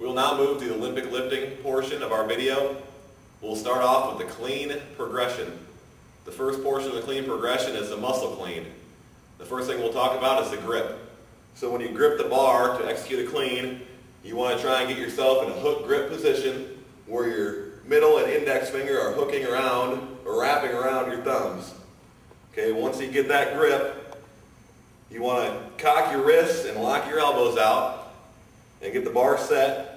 We will now move to the Olympic lifting portion of our video. We'll start off with the clean progression. The first portion of the clean progression is the muscle clean. The first thing we'll talk about is the grip. So when you grip the bar to execute a clean, you want to try and get yourself in a hook grip position where your middle and index finger are hooking around or wrapping around your thumbs. Okay, once you get that grip, you want to cock your wrists and lock your elbows out and get the bar set,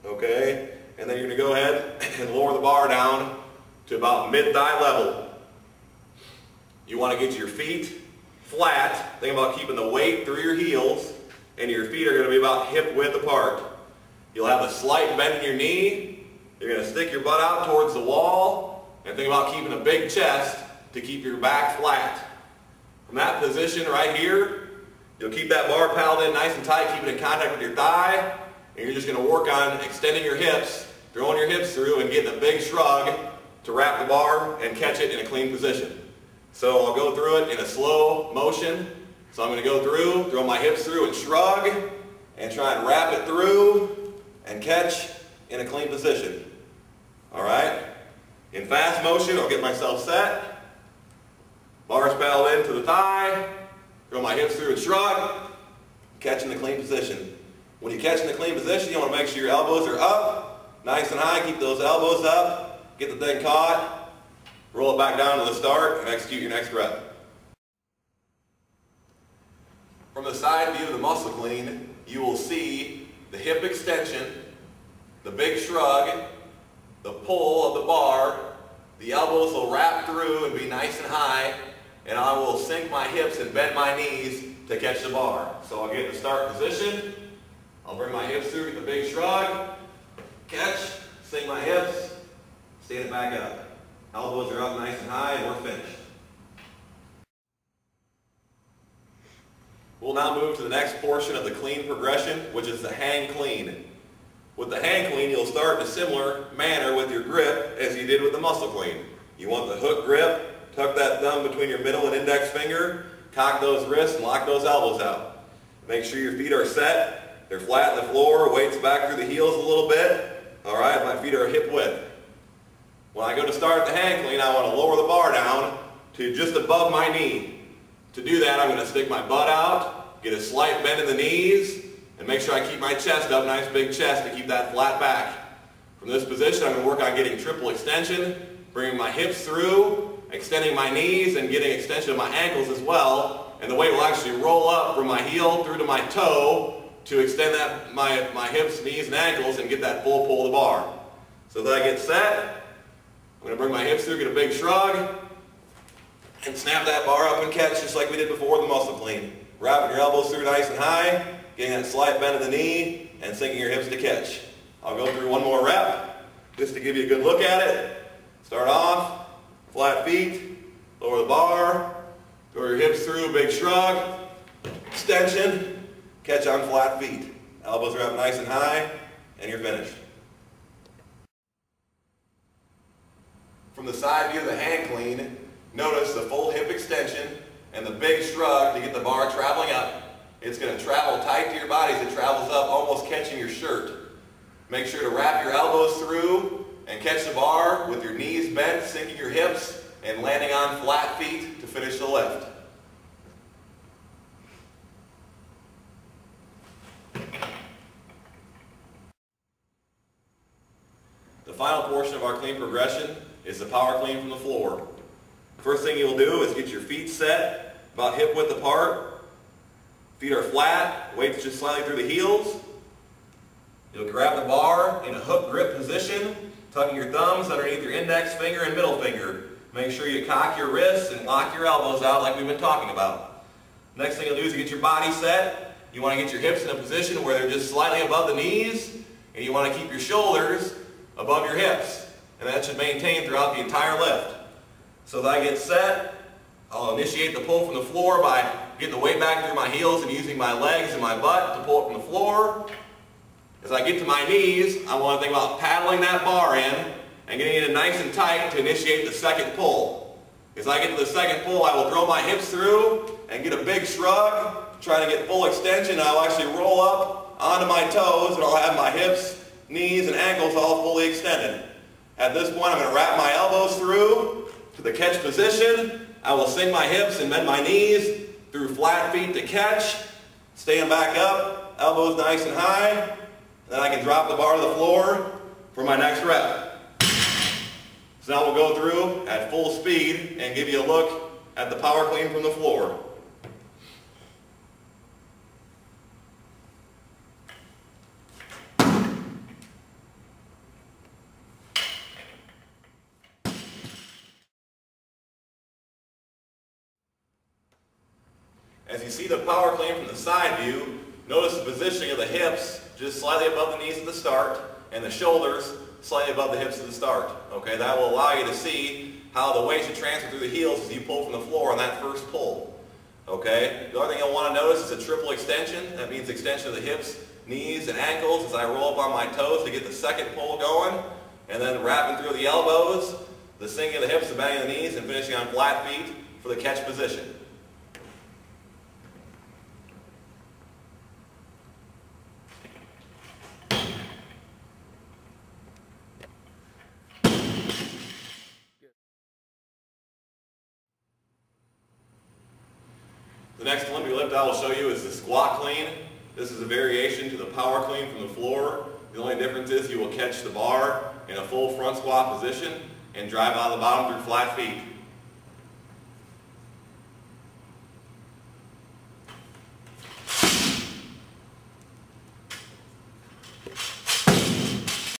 okay? And then you're going to go ahead and lower the bar down to about mid-thigh level. You want to get your feet flat. Think about keeping the weight through your heels, and your feet are going to be about hip width apart. You'll have a slight bend in your knee. You're going to stick your butt out towards the wall, and think about keeping a big chest to keep your back flat. From that position right here, you'll keep that bar paddled in nice and tight, keep it in contact with your thigh, and you're just going to work on extending your hips, throwing your hips through, and getting a big shrug to wrap the bar and catch it in a clean position. So I'll go through it in a slow motion. So I'm going to go through, throw my hips through and shrug, and try and wrap it through and catch in a clean position. Alright? In fast motion, I'll get myself set. Bars paddled into the thigh, throw my hips through and shrug, catch in the clean position. When you catch in the clean position, you want to make sure your elbows are up, nice and high, keep those elbows up, get the thing caught. Roll it back down to the start and execute your next rep. From the side view of the muscle clean, you will see the hip extension, the big shrug, the pull of the bar. The elbows will wrap through and be nice and high, and I will sink my hips and bend my knees to catch the bar. So I'll get in the start position. I'll bring my hips through, get the big shrug, catch, sink my hips, stand it back up. Elbows are up nice and high, and we're finished. We'll now move to the next portion of the clean progression, which is the hang clean. With the hang clean, you'll start in a similar manner with your grip as you did with the muscle clean. You want the hook grip, tuck that thumb between your middle and index finger, cock those wrists, and lock those elbows out. Make sure your feet are set, they're flat on the floor, weight's back through the heels a little bit. Alright, my feet are hip width. When I go to start the hang clean, I want to lower the bar down to just above my knee. To do that, I'm going to stick my butt out, get a slight bend in the knees, and make sure I keep my chest up, nice big chest to keep that flat back. From this position, I'm going to work on getting triple extension, bringing my hips through, extending my knees, and getting extension of my ankles as well. And the weight will actually roll up from my heel through to my toe to extend that my hips, knees, and ankles and get that full pull of the bar. So that I get set. I'm going to bring my hips through, get a big shrug, and snap that bar up and catch just like we did before the muscle clean. Wrapping your elbows through nice and high, getting that slight bend in the knee, and sinking your hips to catch. I'll go through one more rep just to give you a good look at it. Start off, flat feet, lower the bar, throw your hips through, big shrug, extension, catch on flat feet. Elbows are up nice and high, and you're finished. From the side view of the hang clean, notice the full hip extension and the big shrug to get the bar traveling up. It's going to travel tight to your body as it travels up, almost catching your shirt. Make sure to wrap your elbows through and catch the bar with your knees bent, sinking your hips, and landing on flat feet to finish the lift. The final portion of our clean progression is the power clean from the floor. First thing you'll do is get your feet set about hip width apart. Feet are flat, weight's just slightly through the heels. You'll grab the bar in a hook grip position, tucking your thumbs underneath your index finger and middle finger. Make sure you cock your wrists and lock your elbows out like we've been talking about. Next thing you'll do is get your body set. You want to get your hips in a position where they're just slightly above the knees, and you want to keep your shoulders above your hips. And that should maintain throughout the entire lift. So that I get set, I'll initiate the pull from the floor by getting the weight back through my heels and using my legs and my butt to pull it from the floor. As I get to my knees, I want to think about paddling that bar in and getting it nice and tight to initiate the second pull. As I get to the second pull, I will throw my hips through and get a big shrug, try to get full extension. I'll actually roll up onto my toes, and I'll have my hips knees and ankles all fully extended. At this point, I'm going to wrap my elbows through to the catch position. I will sink my hips and bend my knees through flat feet to catch. Stand back up, elbows nice and high. Then I can drop the bar to the floor for my next rep. So now we'll go through at full speed and give you a look at the power clean from the floor. As you see the power clean from the side view, notice the positioning of the hips just slightly above the knees at the start and the shoulders slightly above the hips at the start. Okay, that will allow you to see how the weight should transfer through the heels as you pull from the floor on that first pull. Okay, the other thing you'll want to notice is a triple extension. That means extension of the hips, knees, and ankles as I roll up on my toes to get the second pull going, and then wrapping through the elbows, the sinking of the hips, the bending of the knees, and finishing on flat feet for the catch position. The next Olympic lift I will show you is the squat clean. This is a variation to the power clean from the floor. The only difference is you will catch the bar in a full front squat position and drive out of the bottom through flat feet.